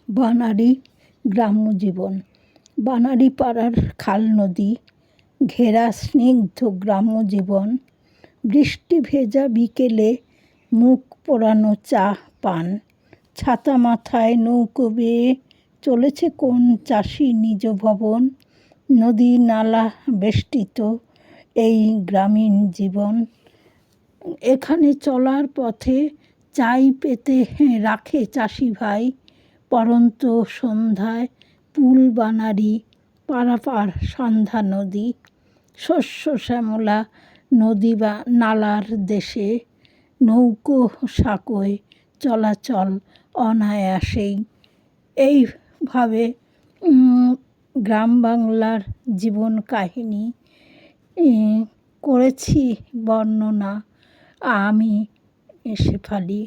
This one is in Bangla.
বানারী গ্রাম্য জীবন। বানারী পাড়ার খাল নদী ঘেরা স্নিগ্ধ গ্রাম্য জীবন। বৃষ্টি ভেজা বিকেলে মুখ পোড়ানো চা পান। ছাতা মাথায় নৌকো বেয়ে চলেছে কোন চাষি নিজ ভবন। নদী নালা বেষ্টিত এই গ্রামীণ জীবন। এখানে চলার পথে চাই পেতে রাখে চাষি ভাই। পরন্ত সন্ধ্যায় পুল বানারী পারাপার সন্ধ্যা নদী। শস্য শ্যামলা নদী বা নালার দেশে নৌকো সাঁকোয় চলাচল অনায়াসেই। এইভাবে গ্রাম বাংলার জীবন কাহিনী করেছি বর্ণনা আমি শেফালি।